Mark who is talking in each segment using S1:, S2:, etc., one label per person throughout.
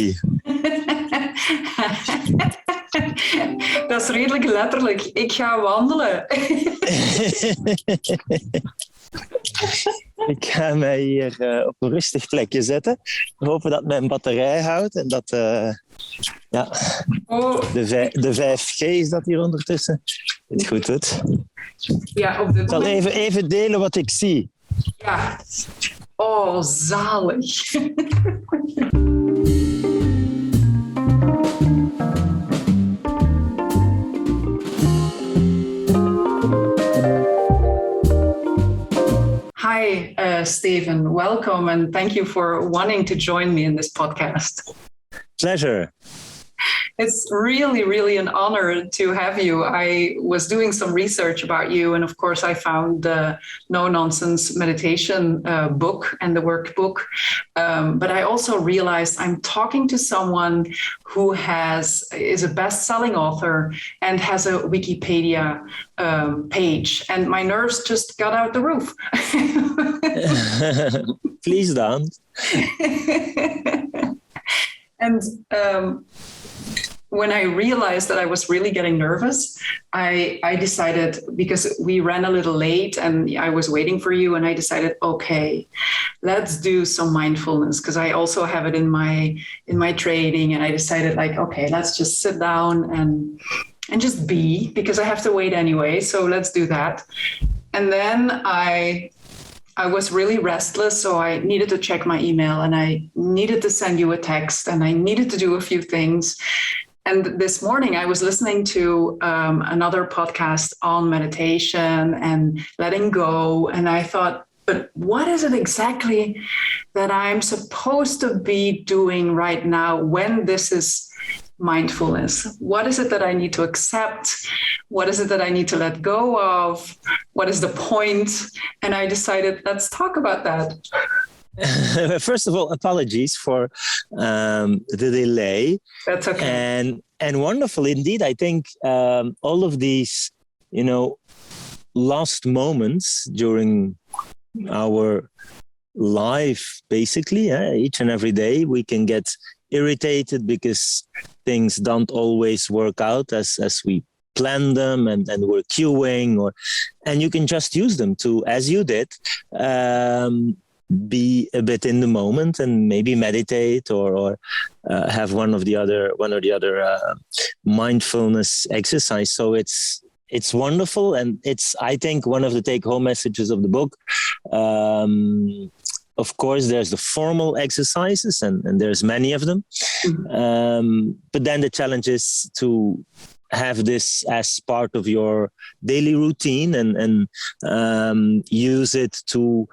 S1: Italy?
S2: Dat is redelijk letterlijk. Ik ga wandelen.
S1: Ik ga mij hier op een rustig plekje zetten. Hopen dat mijn batterij houdt en dat de 5G is dat hier ondertussen het goed doet.
S2: Ja, op dit
S1: Ik zal even delen wat ik zie.
S2: Ja. Oh, zalig. Hi, Steven. Welcome, and thank you for wanting to join me in this podcast.
S1: Pleasure.
S2: It's really, really an honor to have you. I was doing some research about you, and of course, I found the No Nonsense Meditation book and the workbook. But I also realized I'm talking to someone who is a best-selling author and has a Wikipedia page, and my nerves just got out the roof.
S1: Please don't.
S2: And when I realized that I was really getting nervous, I decided, because we ran a little late and I was waiting for you, and I decided, okay, let's do some mindfulness, because I also have it in my training. And I decided, like, okay, let's just sit down and just be, because I have to wait anyway. So let's do that. And then I was really restless, so I needed to check my email, and I needed to send you a text, and I needed to do a few things. And this morning I was listening to another podcast on meditation and letting go. And I thought, but what is it exactly that I'm supposed to be doing right now when this is mindfulness? What is it that I need to accept? What is it that I need to let go of? What is the point? And I decided, let's talk about that.
S1: First of all, apologies for the delay.
S2: That's okay.
S1: And wonderful indeed. I think all of these, lost moments during our life, basically, each and every day, we can get irritated because things don't always work out as we plan them, and we're queuing, and you can just use them to, as you did, be a bit in the moment and maybe meditate or have one or the other mindfulness exercise. So it's wonderful, and it's, I think, one of the take-home messages of the book. Of course, there's the formal exercises, and there's many of them. But then the challenge is to have this as part of your daily routine and use it to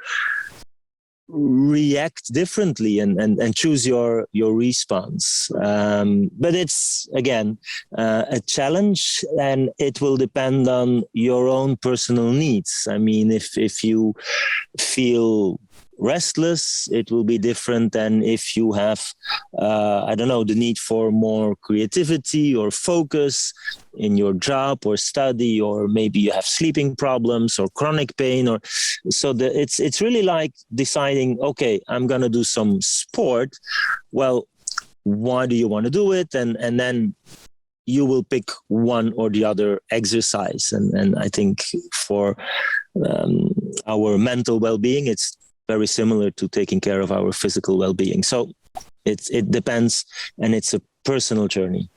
S1: react differently and choose your response. But it's, again, a challenge, and it will depend on your own personal needs. I mean, if you feel restless, it will be different than if you have, the need for more creativity or focus in your job or study, or maybe you have sleeping problems or chronic pain, or so it's really like deciding, okay, I'm going to do some sport. Well, why do you want to do it? And then you will pick one or the other exercise. And I think for our mental well-being, it's very similar to taking care of our physical well-being. So it depends, and it's a personal journey.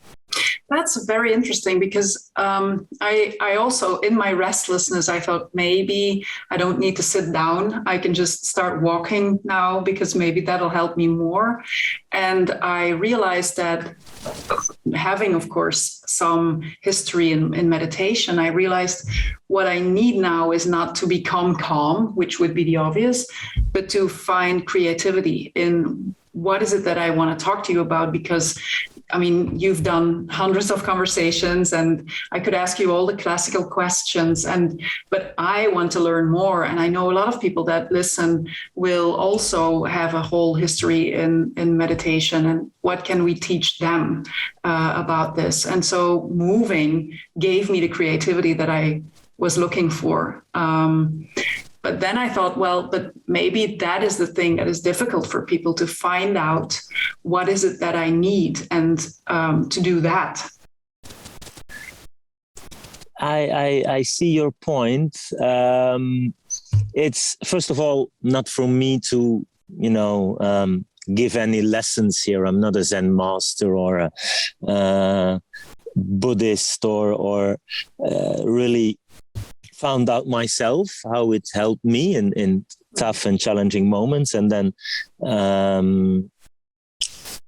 S2: That's very interesting, because I also, in my restlessness, I thought maybe I don't need to sit down. I can just start walking now, because maybe that'll help me more. And I realized that, having, of course, some history in meditation, I realized what I need now is not to become calm, which would be the obvious, but to find creativity in what is it that I want to talk to you about. Because I mean, you've done hundreds of conversations, and I could ask you all the classical questions, but I want to learn more. And I know a lot of people that listen will also have a whole history in meditation, and what can we teach them about this? And so moving gave me the creativity that I was looking for. But then I thought, well, but maybe that is the thing that is difficult for people to find out what is it that I need and to do that.
S1: I see your point. It's first of all not for me to give any lessons here. I'm not a Zen master or a Buddhist or really found out myself how it helped me in tough and challenging moments, and then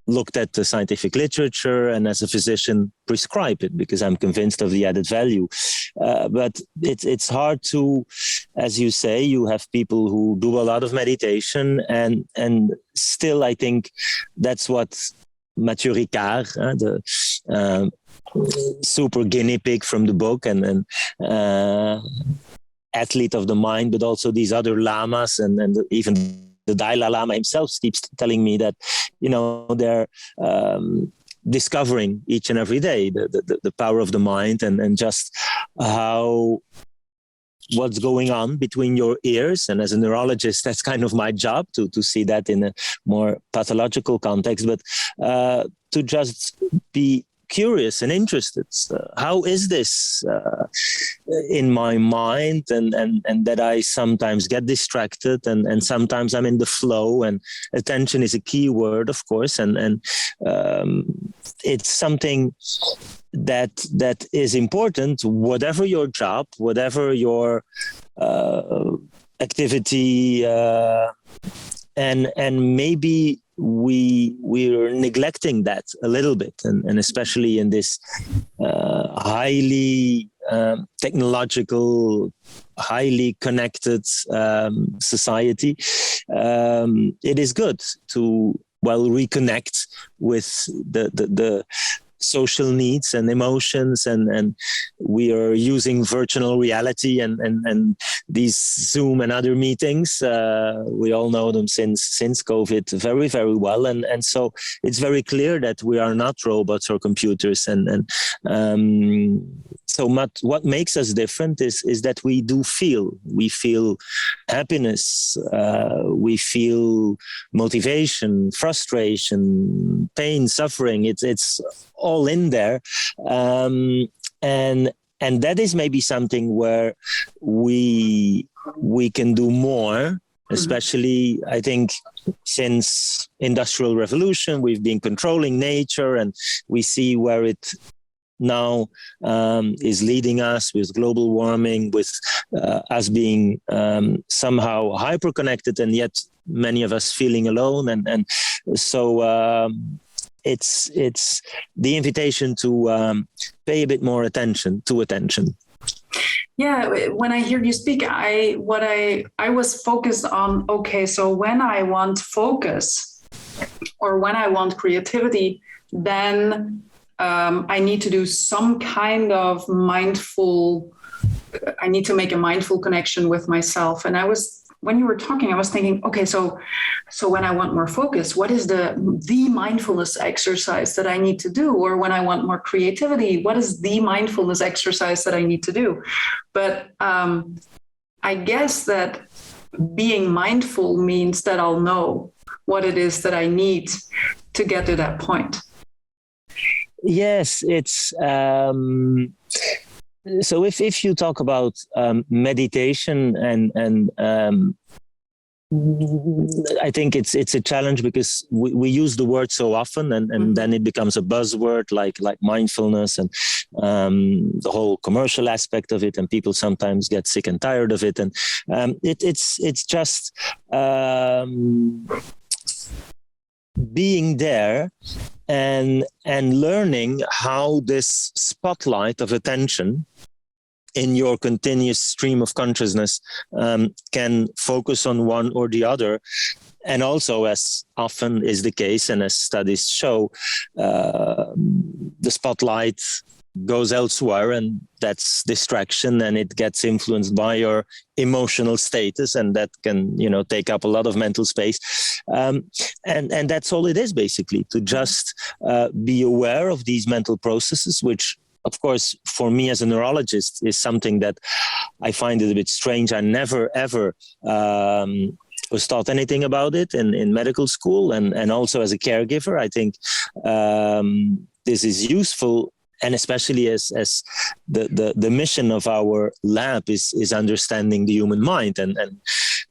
S1: looked at the scientific literature and as a physician prescribe it because I'm convinced of the added value. But it's hard to, as you say, you have people who do a lot of meditation and still I think that's what Mathieu Ricard, the super guinea pig from the book and athlete of the mind, but also these other lamas and even the Dalai Lama himself keeps telling me that, they're discovering each and every day the power of the mind and just what's going on between your ears. And as a neurologist, that's kind of my job to see that in a more pathological context, but to just be curious and interested. How is this in my mind, and that I sometimes get distracted and sometimes I'm in the flow, and attention is a key word, of course, and it's something that is important, whatever your job, whatever your activity, and maybe we're neglecting that a little bit, and especially in this highly technological, highly connected society. It is good to reconnect with the social needs and emotions, and we are using virtual reality and these Zoom and other meetings. We all know them since COVID very, very well, and so it's very clear that we are not robots or computers, and so what makes us different is that we feel happiness, we feel motivation, frustration, pain, suffering. It's all in there, and that is maybe something where we can do more, especially I think since Industrial Revolution we've been controlling nature, and we see where it now is leading us with global warming, with us being somehow hyper connected, and yet many of us feeling alone, and so it's the invitation to pay a bit more attention.
S2: Yeah, when I hear you speak, I was focused on, okay, so when I want focus or when I want creativity, then I need to do some kind of I need to make a mindful connection with myself. And when you were talking, I was thinking, okay, so when I want more focus, what is the mindfulness exercise that I need to do? Or when I want more creativity, what is the mindfulness exercise that I need to do? But I guess that being mindful means that I'll know what it is that I need to get to that point.
S1: Yes, it's so if you talk about meditation and I think it's a challenge because we use the word so often, and then it becomes a buzzword like mindfulness and the whole commercial aspect of it, and people sometimes get sick and tired of it, and it's just being there and learning how this spotlight of attention in your continuous stream of consciousness can focus on one or the other. And also, as often is the case, and as studies show, the spotlight goes elsewhere, and that's distraction, and it gets influenced by your emotional status, and that can take up a lot of mental space, and that's all it is, basically, to just be aware of these mental processes, which of course, for me as a neurologist, is something that I find it a bit strange. I never ever was taught anything about it in medical school, and also as a caregiver. I think this is useful, and especially as the mission of our lab is understanding the human mind and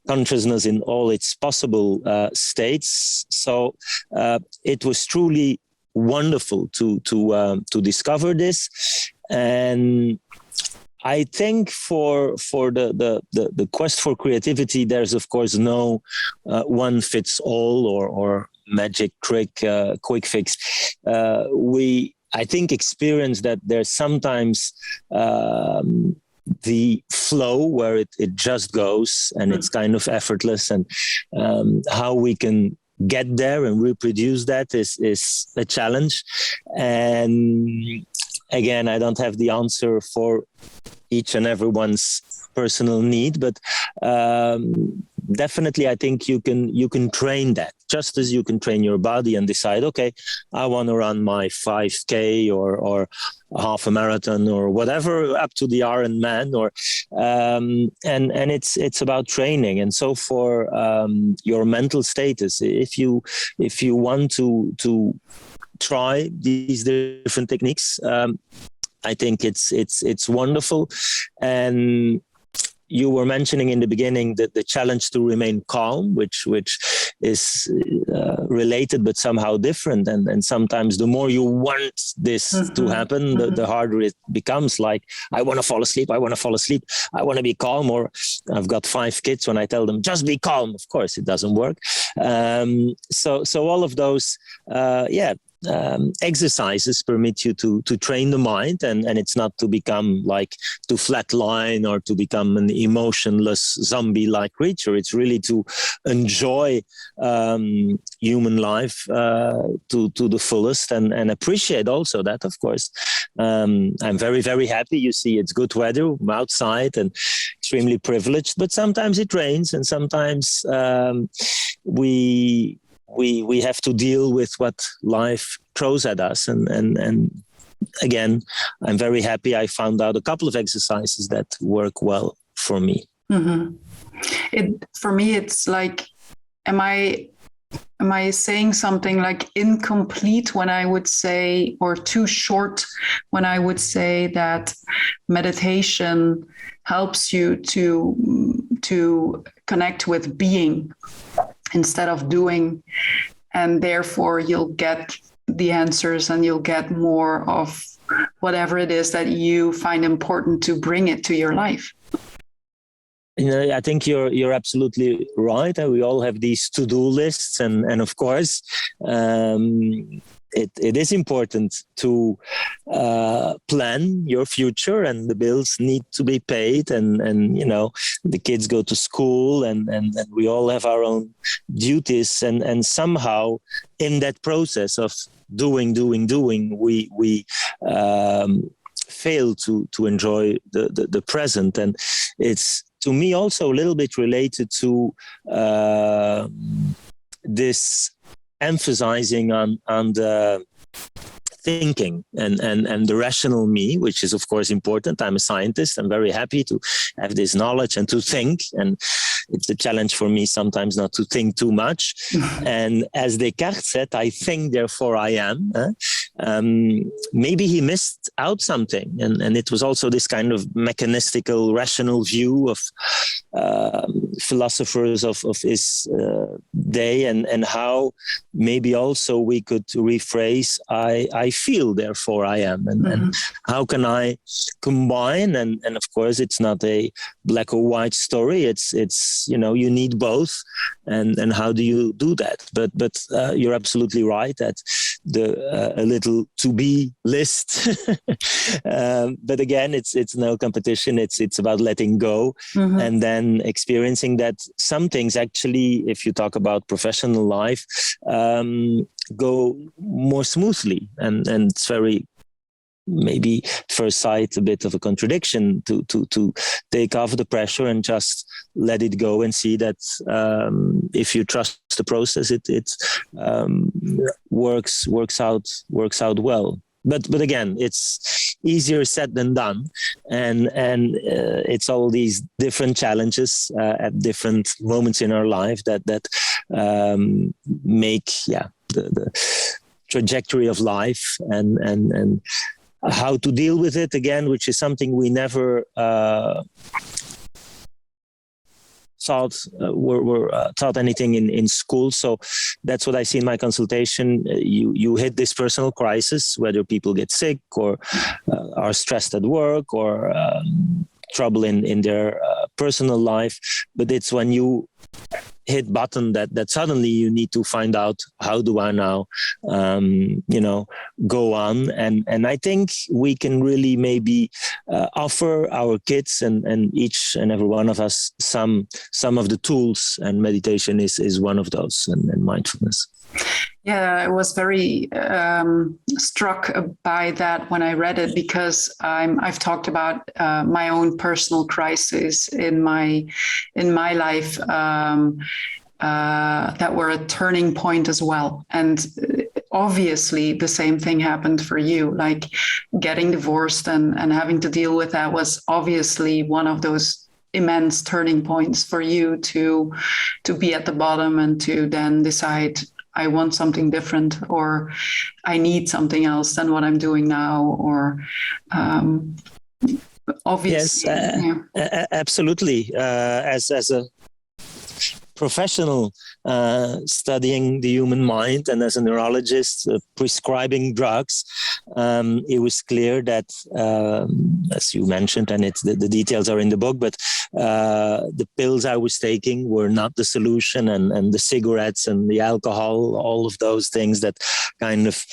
S1: consciousness in all its possible states. So it was truly wonderful to discover this. And I think for the quest for creativity, there's of course no one fits all or magic trick, quick fix. I think experience that there's sometimes the flow where it just goes and it's kind of effortless, and how we can get there and reproduce that is a challenge. And again, I don't have the answer for each and everyone's personal need, but definitely I think you can train that, just as you can train your body and decide, okay, I want to run my 5K or half a marathon or whatever, up to the Ironman, or and it's about training. And so for your mental status, if you want to try these different techniques, I think it's wonderful. And you were mentioning in the beginning that the challenge to remain calm, which is related but somehow different. And sometimes the more you want this to happen, the harder it becomes. Like, I want to fall asleep. I want to be calm. Or I've got 5 kids. When I tell them just be calm, of course it doesn't work. So all of those, exercises permit you to train the mind, and it's not to become like to flatline or to become an emotionless zombie-like creature. It's really to enjoy human life to the fullest, and appreciate also that, of course. I'm very, very happy. You see, it's good weather. I'm outside and extremely privileged, but sometimes it rains, and sometimes we have to deal with what life throws at us. And again, I'm very happy I found out a couple of exercises that work well for me.
S2: For me, it's like, am I saying something like incomplete when I would say, or too short when I would say that meditation helps you to connect with being instead of doing, and therefore you'll get the answers and you'll get more of whatever it is that you find important to bring it to your life?
S1: I think you're absolutely right. We all have these to-do lists, and of course, it is important to plan your future, and the bills need to be paid, and the kids go to school, and we all have our own duties, and somehow in that process of doing, we fail to enjoy the present. And it's, to me, also a little bit related to this emphasizing on the thinking and the rational me, which is of course important. I'm a scientist. I'm very happy to have this knowledge and to think, and it's a challenge for me sometimes not to think too much. And as Descartes said, I think, therefore I am. Maybe he missed out something, and it was also this kind of mechanistical, rational view of philosophers of his day, and how maybe also we could rephrase I feel, therefore I am, and how can I combine, and of course it's not a black or white story, it's you need both, and how do you do that? But you're absolutely right that a little to be list, but again it's no competition, it's about letting go, and then experiencing that some things actually, if you talk about professional life, go more smoothly, and it's very, maybe first sight, a bit of a contradiction to take off the pressure and just let it go, and see that if you trust the process, it works out well. but again, it's easier said than done, and it's all these different challenges at different moments in our life that make the trajectory of life and how to deal with it again, which is something we never taught anything in school. So that's what I see in my consultation. You hit this personal crisis, whether people get sick or are stressed at work or trouble in their personal life. But it's when you hit button that suddenly you need to find out, how do I now go on, and I think we can really maybe offer our kids and each and every one of us some of the tools, and meditation is one of those, and mindfulness.
S2: Yeah, I was very struck by that when I read it, because I've talked about my own personal crisis in my life that were a turning point as well. And obviously the same thing happened for you, like getting divorced and having to deal with that was obviously one of those immense turning points for you to be at the bottom and to then decide, I want something different, or I need something else than what I'm doing now, or obviously.
S1: Yes, absolutely. As a professional studying the human mind, and as a neurologist prescribing drugs, it was clear that, as you mentioned, and it's the details are in the book, but the pills I was taking were not the solution, and the cigarettes and the alcohol, all of those things that kind of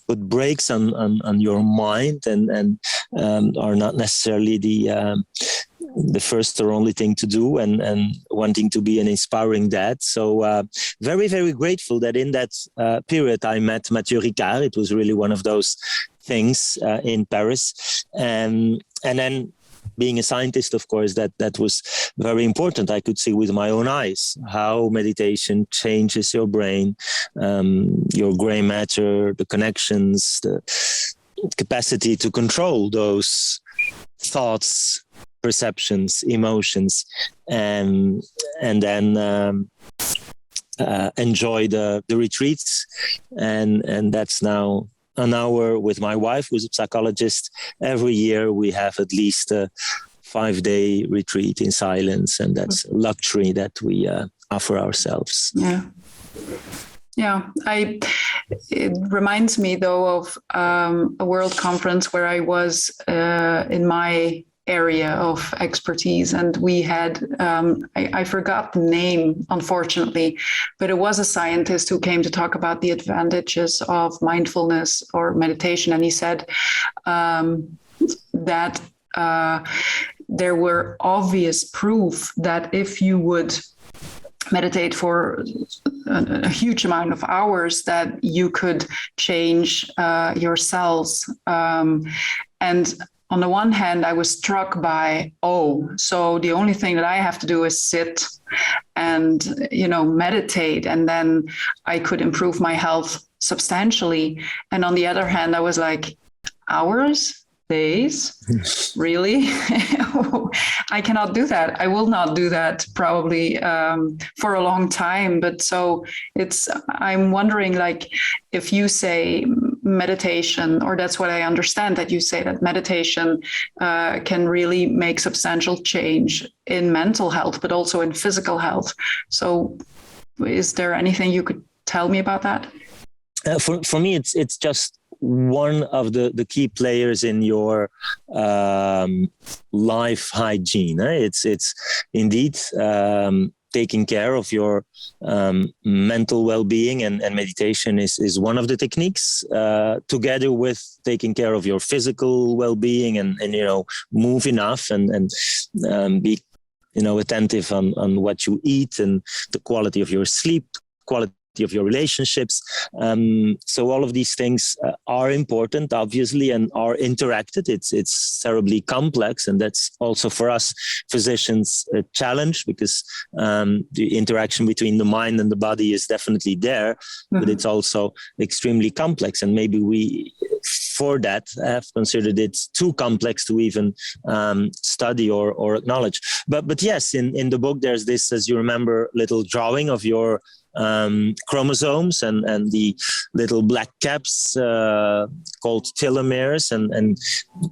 S1: put brakes on your mind and are not necessarily the first or only thing to do, and wanting to be an inspiring dad. So very, very grateful that in that period I met Mathieu Ricard. It was really one of those things in Paris. And then being a scientist, of course, that was very important. I could see with my own eyes how meditation changes your brain, your gray matter, the connections, the capacity to control those thoughts, perceptions, emotions, and then enjoy the retreats, and that's now an hour with my wife, who's a psychologist. Every year we have at least a 5-day retreat in silence, and that's a luxury that we offer ourselves.
S2: Yeah, it reminds me though of a world conference where I was in my area of expertise, and we had I forgot the name, unfortunately, but it was a scientist who came to talk about the advantages of mindfulness or meditation, and he said that there were obvious proof that if you would meditate for a huge amount of hours, that you could change your cells. And on the one hand, I was struck by, so the only thing that I have to do is sit and, meditate, and then I could improve my health substantially. And on the other hand, I was like, hours? Days? Really? I cannot do that. I will not do that probably for a long time. But so I'm wondering, like, if you say meditation, or that's what I understand that you say, that meditation can really make substantial change in mental health, but also in physical health. So is there anything you could tell me about that?
S1: For me, it's just one of the key players in your life hygiene. It's indeed taking care of your mental well-being, and meditation is one of the techniques, together with taking care of your physical well-being, and move enough and be attentive on what you eat, and the quality of your sleep, quality of your relationships. So all of these things are important, obviously, and are interacted. It's terribly complex, and that's also for us physicians a challenge, because the interaction between the mind and the body is definitely there, but it's also extremely complex. And maybe we, for that, have considered it too complex to even study or acknowledge. But yes, in the book, there's this, as you remember, little drawing of your chromosomes and the little black caps called telomeres, and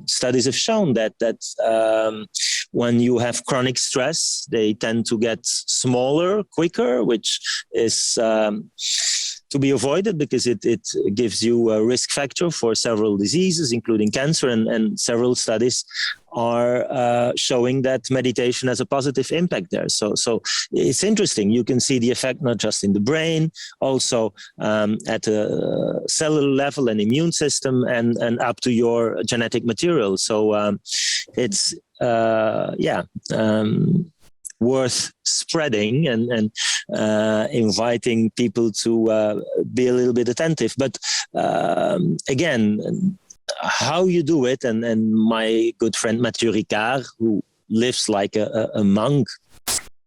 S1: studies have shown that when you have chronic stress, they tend to get smaller quicker, which is to be avoided, because it gives you a risk factor for several diseases, including cancer, and several studies are showing that meditation has a positive impact there. So it's interesting. You can see the effect not just in the brain, also at a cellular level and immune system, and up to your genetic material. So it's worth spreading and inviting people to be a little bit attentive. But again, how you do it, and my good friend Mathieu Ricard, who lives like a monk,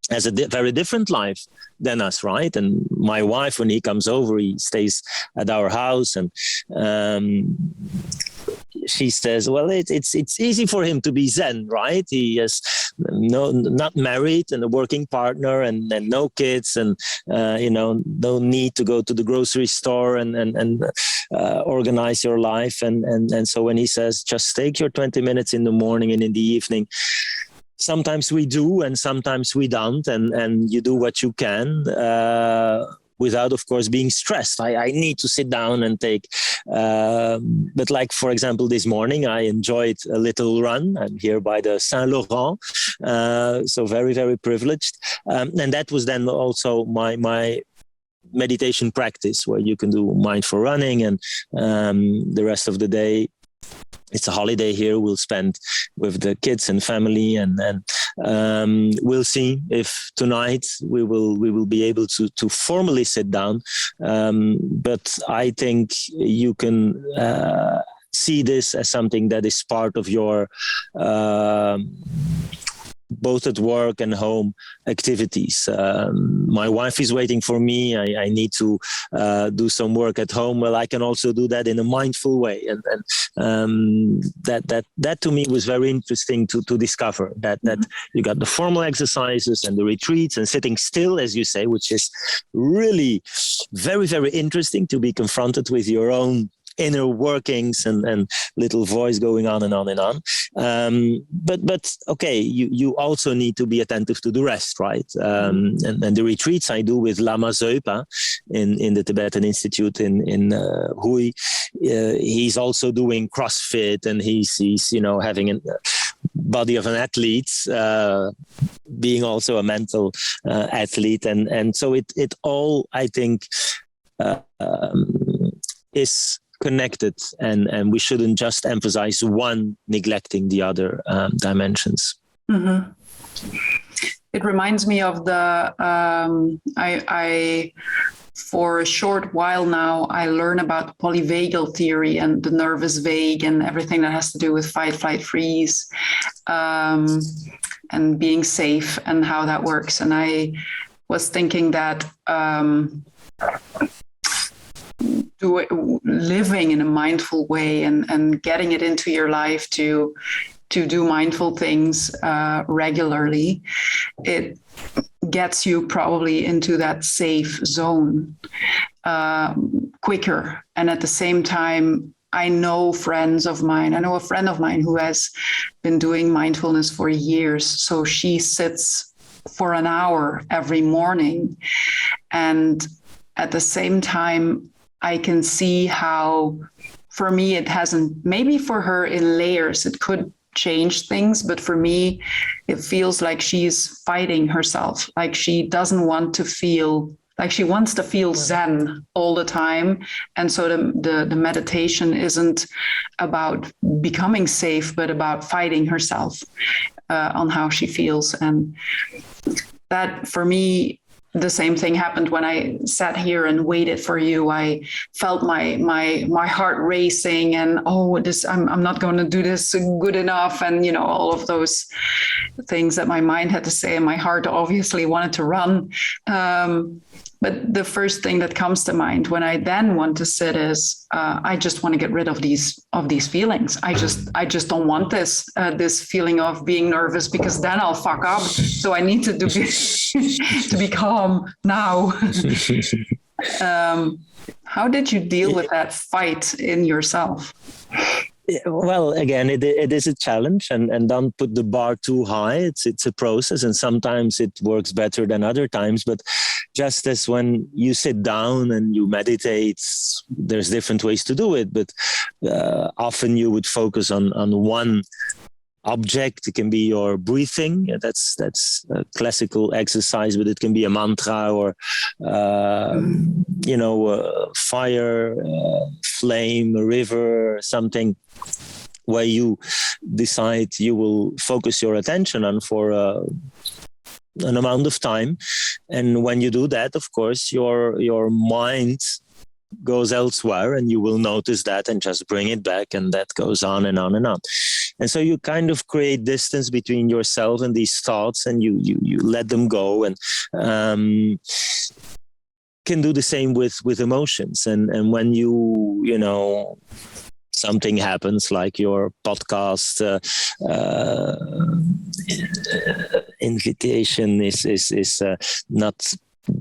S1: has a very different life than us, right? And my wife, when he comes over, he stays at our house, and she says, well, it's easy for him to be Zen, right? He is not married and a working partner, and no kids, and no need to go to the grocery store and organize your life. And so when he says, just take your 20 minutes in the morning and in the evening, sometimes we do and sometimes we don't, and you do what you can without, of course, being stressed. I need to sit down and take, but like, for example, this morning, I enjoyed a little run. I'm here by the Saint Laurent, so very, very privileged. And that was then also my meditation practice, where you can do mindful running, and the rest of the day, it's a holiday here, we'll spend with the kids and family, and we'll see if tonight we will be able to formally sit down. But I think you can see this as something that is part of your both at work and home activities. My wife is waiting for me. I need to do some work at home. Well, I can also do that in a mindful way, and that to me was very interesting to discover. That you got the formal exercises and the retreats and sitting still, as you say, which is really very, very interesting to be confronted with your own inner workings and little voice going on and on and on. But okay, you also need to be attentive to the rest, right? And the retreats I do with Lama Zopa in the Tibetan Institute in Hui, he's also doing CrossFit, and he's having a body of an athlete, being also a mental athlete, and so it all, I think, is connected, and we shouldn't just emphasize one neglecting the other dimensions.
S2: Mm-hmm. It reminds me of the I for a short while now, I learn about polyvagal theory and the nervous vague and everything that has to do with fight, flight, freeze, and being safe and how that works. And I was thinking that living in a mindful way and getting it into your life to do mindful things regularly, it gets you probably into that safe zone quicker. And at the same time, I know a friend of mine who has been doing mindfulness for years. So she sits for an hour every morning. And at the same time, I can see how, for me, it hasn't, maybe for her in layers, it could change things. But for me, it feels like she's fighting herself, like she doesn't want to feel, like she wants to feel Zen all the time. And so the meditation isn't about becoming safe, but about fighting herself on how she feels. And that, for me, the same thing happened when I sat here and waited for you. I felt my heart racing, and I'm not going to do this good enough, and all of those things that my mind had to say, and my heart obviously wanted to run. But the first thing that comes to mind when I then want to sit is, I just want to get rid of these feelings. I just don't want this feeling of being nervous, because then I'll fuck up. So I need to to be calm now. How did you deal with that fight in yourself?
S1: Well, again, it is a challenge, and don't put the bar too high. It's a process, and sometimes it works better than other times. But just as when you sit down and you meditate, there's different ways to do it. But often you would focus on one object. It can be your breathing. That's a classical exercise, but it can be a mantra or fire, flame, a river, something where you decide you will focus your attention on for an amount of time. And when you do that, of course, your mind goes elsewhere, and you will notice that and just bring it back, and that goes on and on and on. And so you kind of create distance between yourself and these thoughts, and you let them go, and can do the same with emotions. And when you something happens, like your podcast invitation is not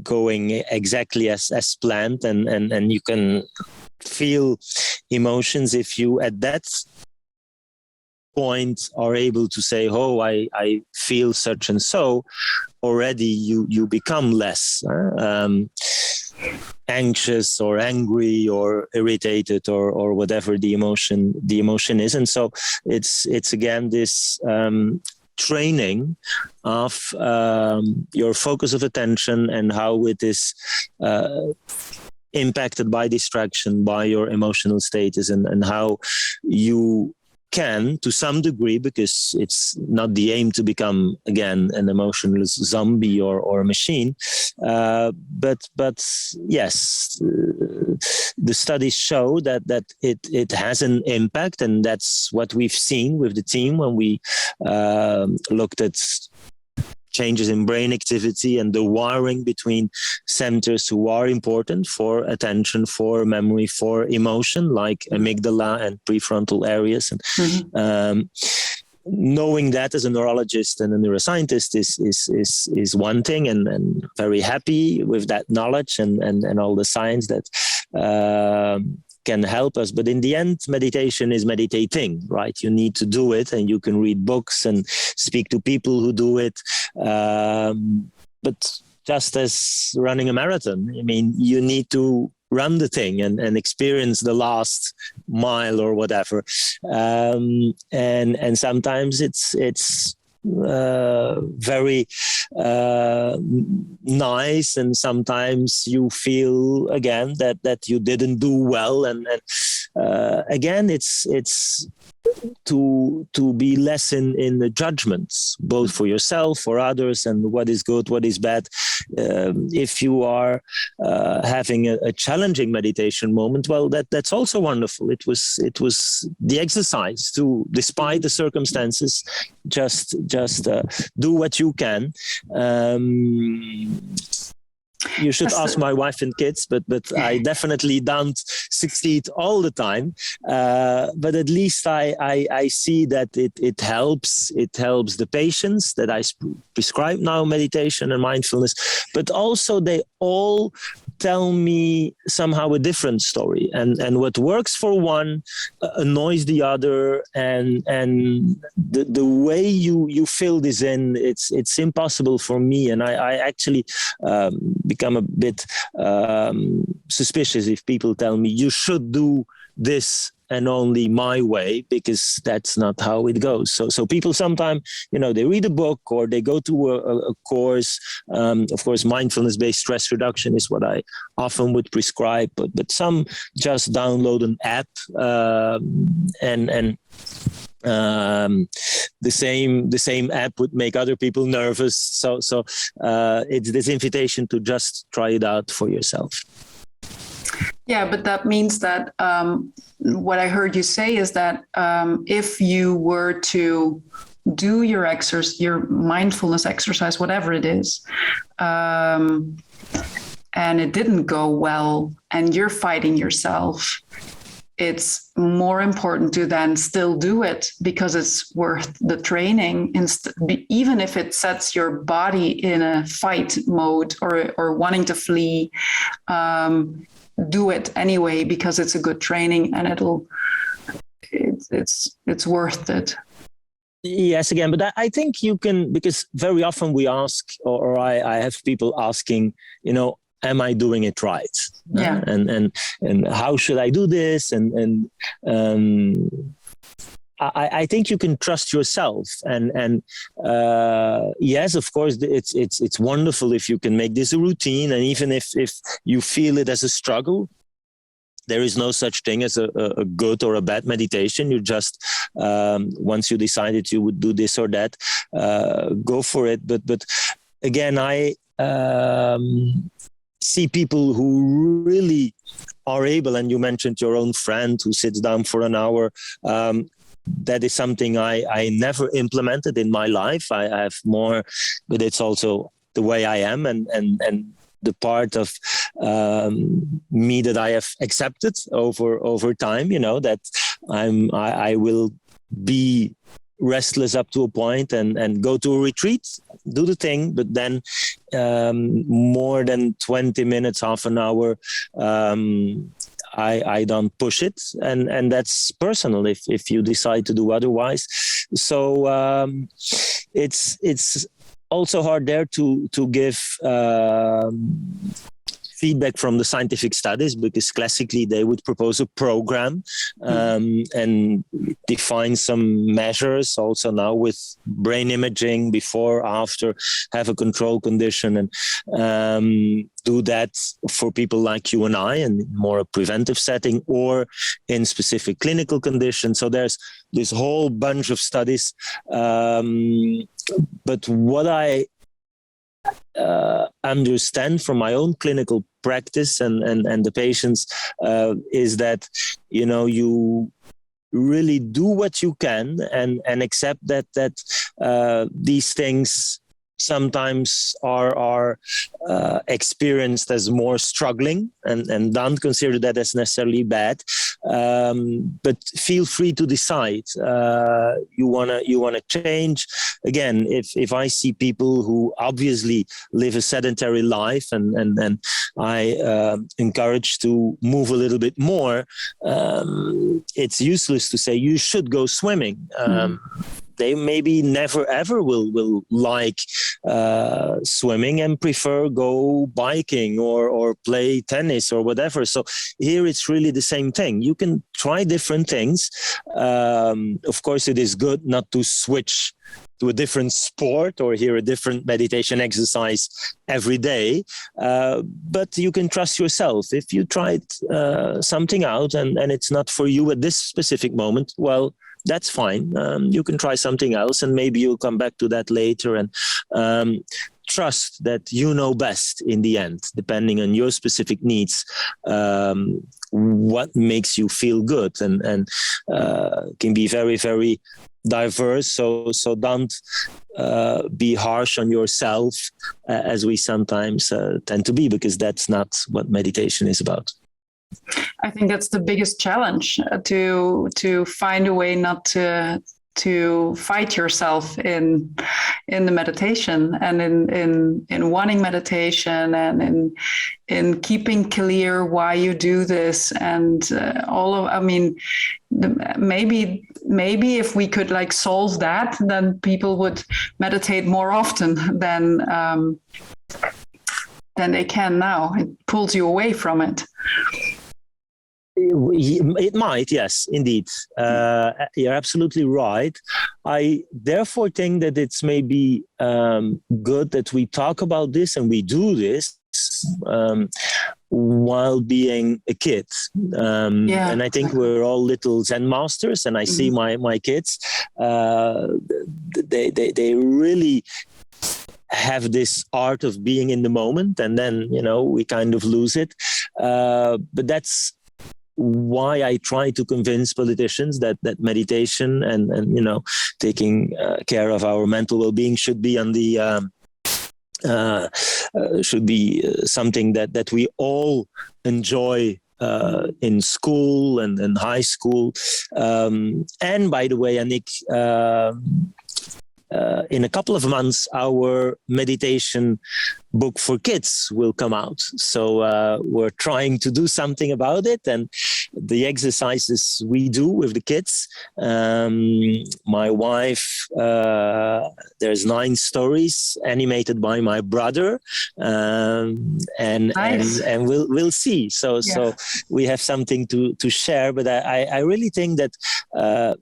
S1: going exactly as planned, and you can feel emotions. If you at that point are able to say, I feel such and so, already you become less anxious or angry or irritated or whatever the emotion is. And so it's again this training of your focus of attention, and how it is impacted by distraction, by your emotional status, and how you can, to some degree, because it's not the aim to become, again, an emotionless zombie or a machine. But yes, the studies show that it has an impact, and that's what we've seen with the team when we looked at changes in brain activity and the wiring between centers who are important for attention, for memory, for emotion, like amygdala and prefrontal areas. And knowing that as a neurologist and a neuroscientist is one thing, and very happy with that knowledge and all the science that can help us. But in the end, meditation is meditating, right? You need to do it, and you can read books and speak to people who do it. But just as running a marathon, I mean, you need to run the thing and experience the last mile or whatever. And sometimes it's very nice, and sometimes you feel again that you didn't do well, and again it's to be less in the judgments, both for yourself, for others, and what is good, what is bad. If you are having a challenging meditation moment, well, that's also wonderful. It was the exercise to, despite the circumstances, just do what you can. You should ask my wife and kids, but I definitely don't succeed all the time. But at least I see that it helps. It helps the patients that I prescribe now meditation and mindfulness, but also they all tell me somehow a different story, and what works for one annoys the other, and the way you fill this in, it's impossible for me, and I actually become a bit suspicious if people tell me you should do this and only my way, because that's not how it goes. So people sometimes, they read a book or they go to a course. Of course, mindfulness-based stress reduction is what I often would prescribe, but some just download an app and the same app would make other people nervous. So it's this invitation to just try it out for yourself.
S2: Yeah, but that means that what I heard you say is that if you were to do your mindfulness exercise, whatever it is, and it didn't go well, and you're fighting yourself, it's more important to then still do it because it's worth the training, even if it sets your body in a fight mode or wanting to flee. Do it anyway because it's a good training and it's worth it.
S1: Yes, again, but I think you can, because very often we ask, or I have people asking, am I doing it right?
S2: Yeah.
S1: And how should I do this? And I think you can trust yourself. And yes, of course, it's wonderful if you can make this a routine. And even if you feel it as a struggle, there is no such thing as a good or a bad meditation. You just, once you decided you would do this or that, go for it. But again, I see people who really are able, and you mentioned your own friend who sits down for an hour. That is something I never implemented in my life. I have more, but it's also the way I am and the part of me that I have accepted over time, that I will be restless up to a point and go to a retreat, do the thing, but then more than 20 minutes, half an hour, I don't push it, and that's personal if you decide to do otherwise. So it's also hard there to give feedback from the scientific studies, because classically they would propose a program and define some measures also now with brain imaging before, after, have a control condition, and do that for people like you and I in more a preventive setting or in specific clinical conditions. So there's this whole bunch of studies. But what I understand from my own clinical practice and the patients is that you really do what you can and accept that these things sometimes are experienced as more struggling, and don't consider that as necessarily bad. But feel free to decide. You wanna change. Again, if I see people who obviously live a sedentary life and I encourage to move a little bit more, it's useless to say you should go swimming. They maybe never ever will like swimming and prefer go biking or play tennis or whatever. So here it's really the same thing. You can try different things. Of course, it is good not to switch to a different sport or hear a different meditation exercise every day. But you can trust yourself. If you tried something out and it's not for you at this specific moment, well, that's fine. You can try something else and maybe you'll come back to that later, and trust that you know best in the end, depending on your specific needs, what makes you feel good, and can be very, very diverse. So don't be harsh on yourself as we sometimes tend to be, because that's not what meditation is about.
S2: I think that's the biggest challenge, to find a way not to fight yourself in the meditation and in wanting meditation and in keeping clear why you do this, and maybe if we could like solve that, then people would meditate more often than they can now. It pulls you away from it.
S1: It might, yes, indeed. You're absolutely right. I therefore think that it's maybe good that we talk about this and we do this, while being a kid. And I think
S2: exactly.
S1: we're all little Zen masters, and I see my kids, they really have this art of being in the moment, and then, we kind of lose it. But that's why I try to convince politicians that meditation and taking care of our mental well-being should be on the something that we all enjoy in school and high school. And by the way, Annick, in a couple of months, our meditation book for kids will come out. So we're trying to do something about it. And the exercises we do with the kids, my wife, there's 9 stories animated by my brother, and we'll see. So we have something to share. But I really think that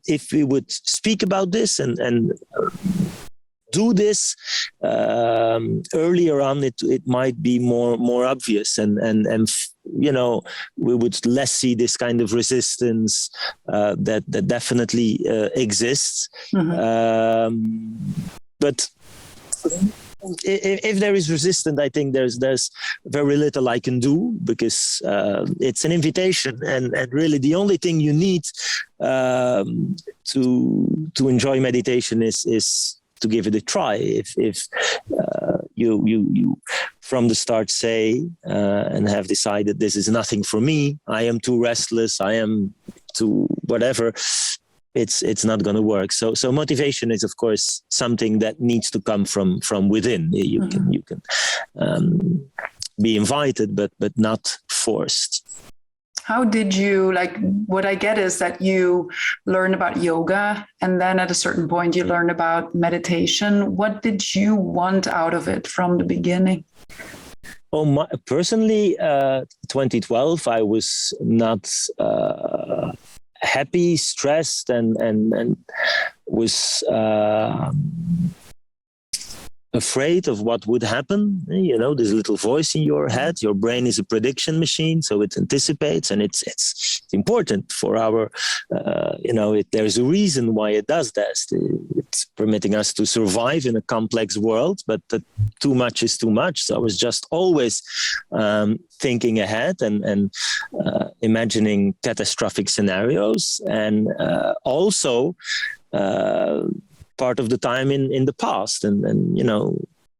S1: if we would speak about this and do this earlier on, it might be more obvious, and we would less see this kind of resistance that definitely exists. But if there is resistance, I think there's very little I can do, because it's an invitation, and really the only thing you need to enjoy meditation is to give it a try. If you from the start say and have decided this is nothing for me, I am too restless, I am too whatever, it's not going to work. So motivation is, of course, something that needs to come from within. You can be invited, but not forced.
S2: How did you, what I get is that you learn about yoga, and then at a certain point you learn about meditation. What did you want out of it from the beginning?
S1: Personally, 2012, I was not happy, stressed, and was afraid of what would happen. This little voice in your head. Your brain is a prediction machine, so it anticipates, and it's important for our there's a reason why it does that. It's permitting us to survive in a complex world, but too much is too much. So I was just always thinking ahead and imagining catastrophic scenarios, and also part of the time in the past, and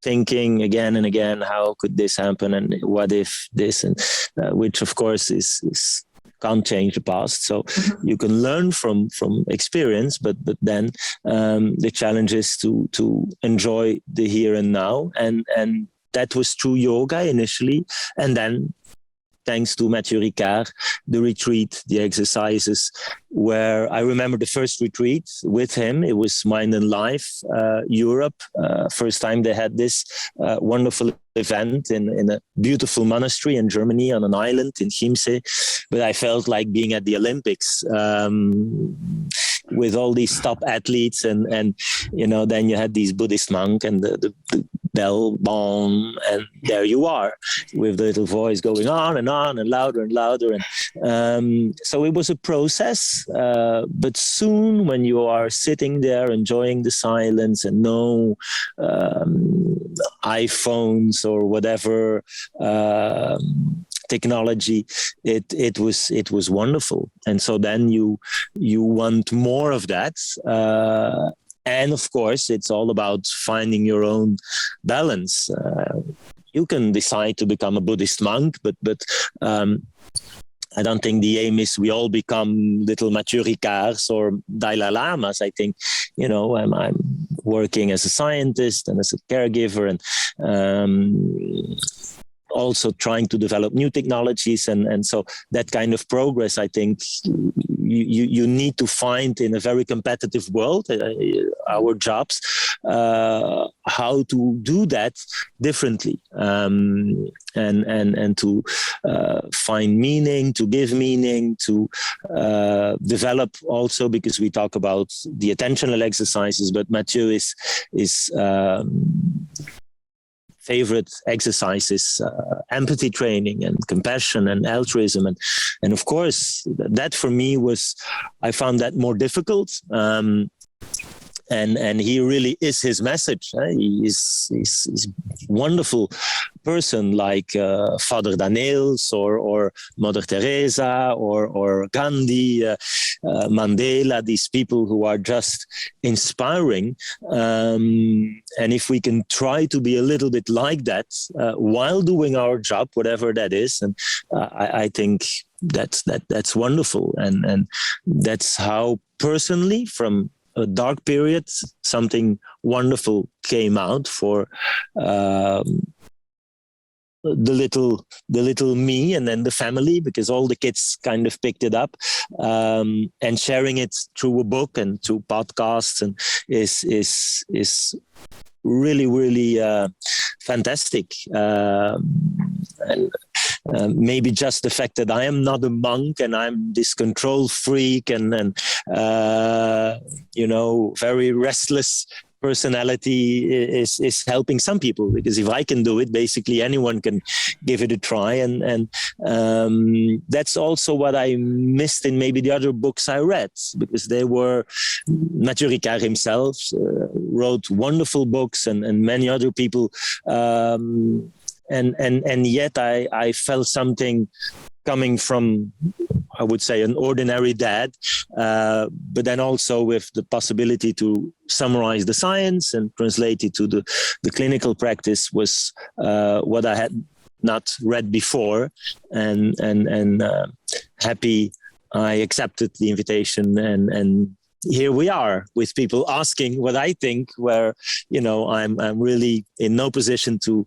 S1: thinking again and again, how could this happen, and what if this, and which of course is can't change the past. So you can learn from experience, but then the challenge is to enjoy the here and now, and that was through yoga initially, and then thanks to Mathieu Ricard, the retreat, the exercises, where I remember the first retreat with him. It was Mind and Life, Europe. First time they had this wonderful event in a beautiful monastery in Germany on an island in Chiemsee. But I felt like being at the Olympics with all these top athletes, and then you had these Buddhist monk and the bell bong, and there you are with the little voice going on and louder and louder, and so it was a process, but soon when you are sitting there enjoying the silence and no iPhones or whatever technology, it was wonderful. And so then you want more of that. And of course, it's all about finding your own balance. You can decide to become a Buddhist monk, but I don't think the aim is we all become little Mathieu Ricards or Dalai Lamas. I think, I'm working as a scientist and as a caregiver, and also trying to develop new technologies, and so that kind of progress, I think you need to find in a very competitive world, our jobs, how to do that differently, and to find meaning, to give meaning, to develop also, because we talk about the attentional exercises, but Mathieu is favorite exercises, empathy training and compassion and altruism. And of course, that for me I found that more difficult. And he really is his message. He's wonderful person like Father Daniels or Mother Teresa or Gandhi, Mandela, these people who are just inspiring. And if we can try to be a little bit like that while doing our job, whatever that is, and I think that's wonderful. And that's how personally, from a dark period, something wonderful came out for the little me, and then the family, because all the kids kind of picked it up, and sharing it through a book and through podcasts, and is really, really fantastic. And maybe just the fact that I am not a monk and I'm this control freak and very restless personality is helping some people, because if I can do it, basically anyone can give it a try. And that's also what I missed in maybe the other books I read, because they were, Mathieu Ricard himself wrote wonderful books, and many other people, and yet I felt something coming from, I would say, an ordinary dad, but then also with the possibility to summarize the science and translate it to the clinical practice, was what I had not read before, and happy I accepted the invitation, and here we are with people asking what I think, where I'm really in no position to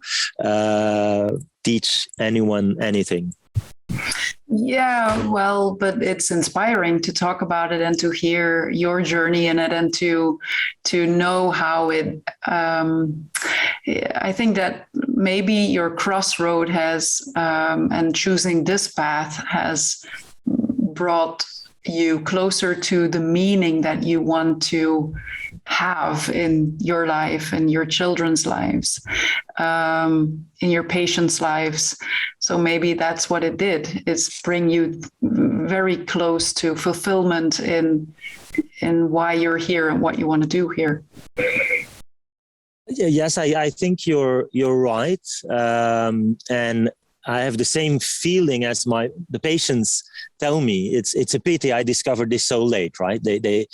S1: teach anyone anything.
S2: Yeah, well, but it's inspiring to talk about it and to hear your journey in it, and to know how it. I think that maybe your crossroad has, and choosing this path has brought you closer to the meaning that you want to have in your life, in your children's lives, in your patients' lives. So maybe that's what it did, is bring you very close to fulfillment in why you're here and what you want to do here.
S1: Yes, I think you're right, and I have the same feeling as the patients tell me. It's a pity I discovered this so late, right? They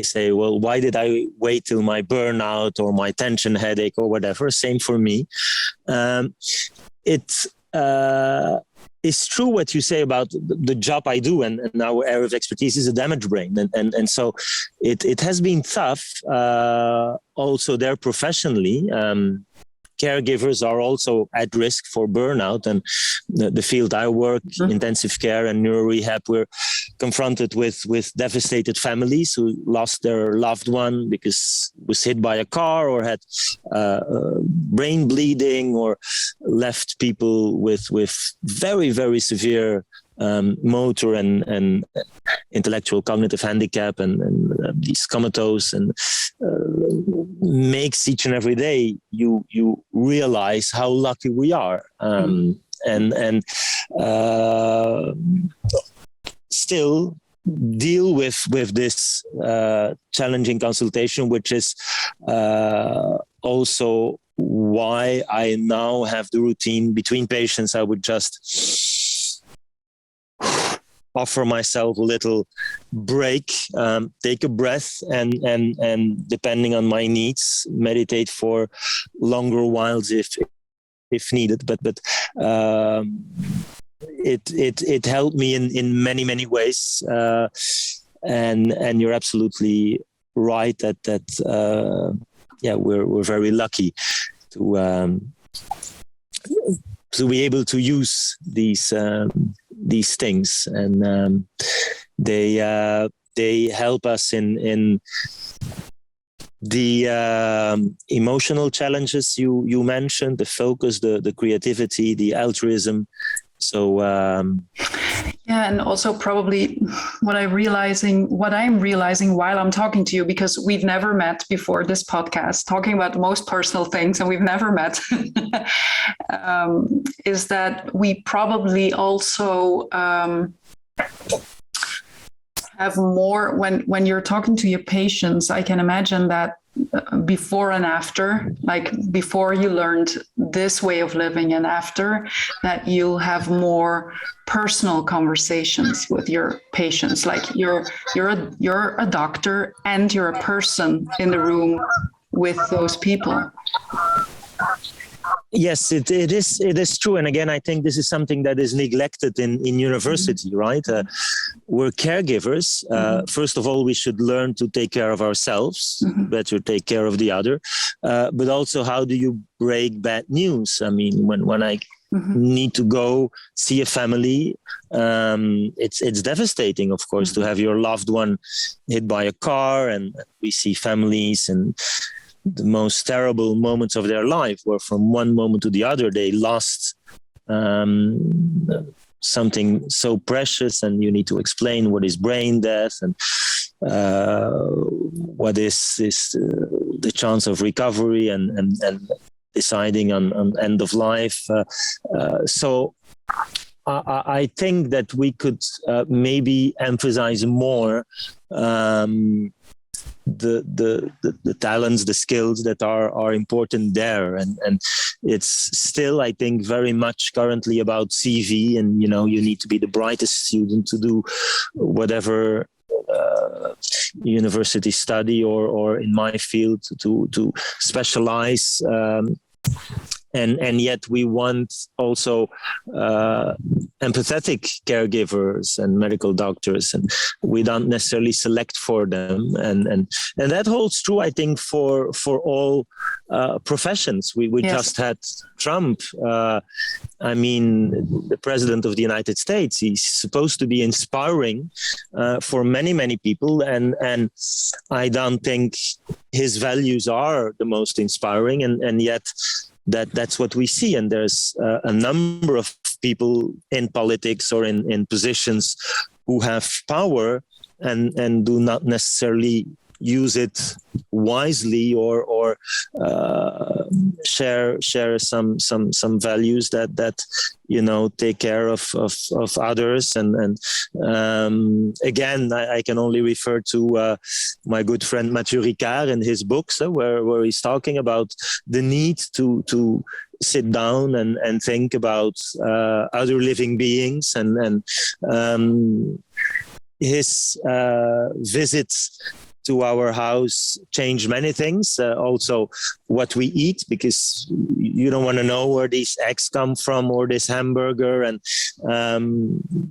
S1: say, well, why did I wait till my burnout or my tension headache or whatever? Same for me. It's true what you say about the job I do, and our area of expertise is a damaged brain, and so it has been tough. Also there professionally. Caregivers are also at risk for burnout, and the field I work, intensive care and neuro rehab, we're confronted with devastated families who lost their loved one because was hit by a car, or had brain bleeding, or left people with very, very severe motor and intellectual cognitive handicap, and these comatose, and makes each and every day you realize how lucky we are, and still deal with this challenging consultation, which is also why I now have the routine between patients. I would just offer myself a little break, take a breath, and depending on my needs, meditate for longer whiles if needed. But it helped me in many ways, and you're absolutely right that we're very lucky to be able to use these things, and they help us in the emotional challenges you mentioned, the focus, the creativity, the altruism, So
S2: yeah, and also probably what I'm realizing while I'm talking to you, because we've never met before this podcast, talking about the most personal things, and we've never met, is that we probably also have more when you're talking to your patients. I can imagine that before and after, like before you learned this way of living and after that, you'll have more personal conversations with your patients. Like you're a doctor and you're a person in the room with those people.
S1: yes, it is true. And again, I think this is something that is neglected in university, right? We're caregivers. First of all, we should learn to take care of ourselves, better take care of the other. But also, how do you break bad news? I mean, when I need to go see a family, it's devastating, of course, to have your loved one hit by a car. And we see families and the most terrible moments of their life, where from one moment to the other they lost something so precious, and you need to explain what is brain death and what is the chance of recovery and deciding on end of life. So I think that we could maybe emphasize more the talents, the skills that are important there, and it's still, I think, very much currently about CV, and you need to be the brightest student to do whatever university study or in my field to specialize. And yet we want also empathetic caregivers and medical doctors, and we don't necessarily select for them. And that holds true, I think, for all professions. We yes. just had Trump. I mean, the president of the United States, he's supposed to be inspiring for many, many people. And I don't think his values are the most inspiring. And yet that's what we see. And there's a number of people in politics or in positions who have power and do not necessarily use it wisely or share some values that take care of others. And again, I can only refer to my good friend Mathieu Ricard and his books, where he's talking about the need to sit down and think about other living beings, and his visits to our house change many things, also what we eat, because you don't want to know where these eggs come from or this hamburger, and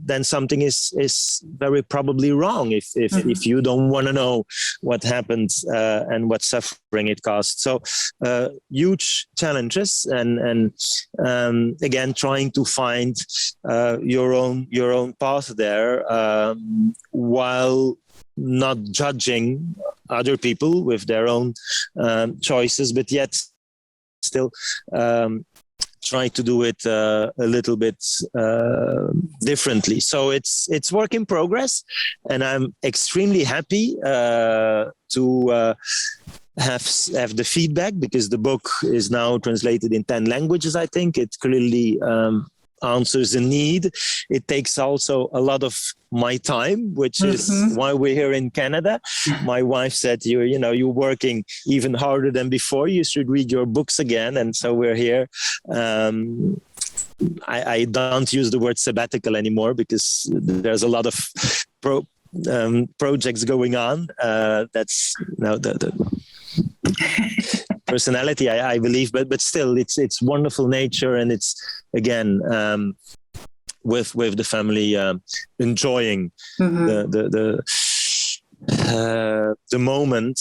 S1: then something is very probably wrong if you don't want to know what happens and what suffering it costs. So huge challenges, and again, trying to find your own path there, while not judging other people with their own choices, but yet still try to do it a little bit differently. So it's work in progress, and I'm extremely happy to have the feedback, because the book is now translated in 10 languages. I think it clearly answers a need. It takes also a lot of my time, which is why we're here in Canada. My wife said, you're working even harder than before. You should read your books again. And so we're here. I don't use the word sabbatical anymore, because there's a lot of projects going on. That's the personality, I believe, but still, it's wonderful nature, and it's again with the family enjoying the moment,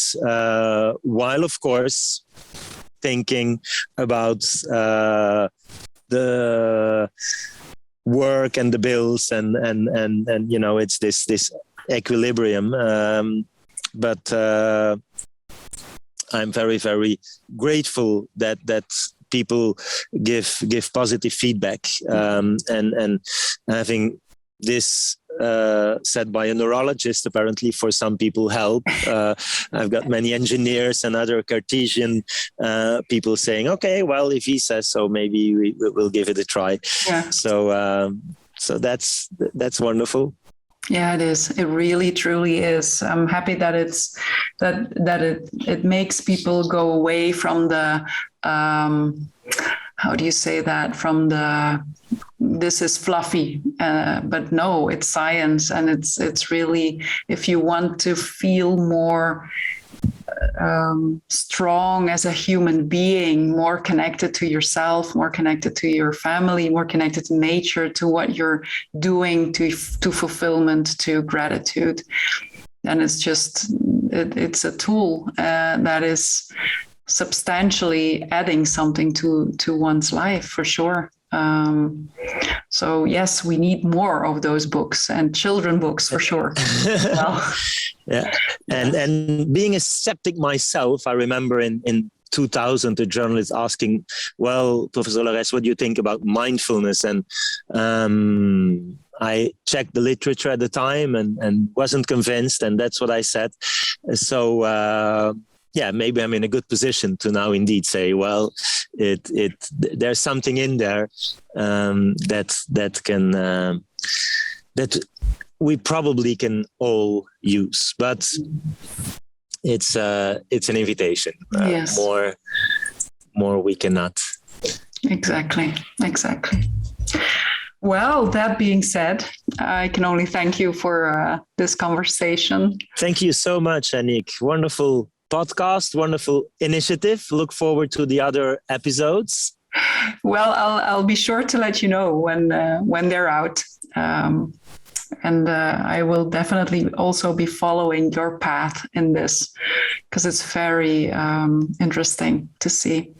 S1: while of course thinking about the work and the bills, and it's this equilibrium, but I'm very, very grateful that people give positive feedback, and having this said by a neurologist apparently for some people help. I've got many engineers and other Cartesian people saying, okay, well, if he says so, maybe we'll give it a try.
S2: Yeah.
S1: So that's wonderful.
S2: Yeah, it is. It really, truly is. I'm happy that it makes people go away from the how do you say that? From the this is fluffy, but no, it's science, and it's really, if you want to feel more strong as a human being, more connected to yourself, more connected to your family, more connected to nature, to what you're doing, to fulfillment, to gratitude. And it's just, it's a tool that is substantially adding something to one's life, for sure. So yes, we need more of those books, and children books for sure. Well,
S1: yeah, and being a skeptic myself, I remember in 2000, a journalist asking, well, Professor Laureys, what do you think about mindfulness? And I checked the literature at the time and wasn't convinced, and that's what I said. So yeah, maybe I'm in a good position to now indeed say, well, there's something in there that can that we probably can all use, but it's an invitation.
S2: Yes.
S1: More we cannot.
S2: Exactly. Well, that being said, I can only thank you for this conversation.
S1: Thank you so much, Annick. Wonderful podcast, wonderful initiative. Look forward to the other episodes.
S2: Well, I'll be sure to let you know when they're out. And I will definitely also be following your path in this, because it's very interesting to see.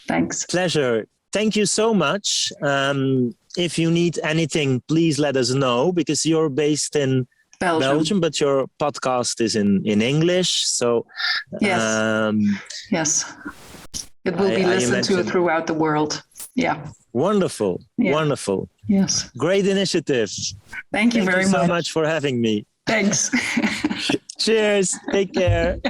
S2: Thanks.
S1: Pleasure. Thank you so much. If you need anything, please let us know, because you're based in Belgium, but your podcast is in English. So
S2: yes, it will be listened to throughout the world. Yeah.
S1: Wonderful. Yeah. Wonderful.
S2: Yes.
S1: Great initiative.
S2: Thank you very much.
S1: Thank you so much for having me.
S2: Thanks.
S1: Cheers. Take care.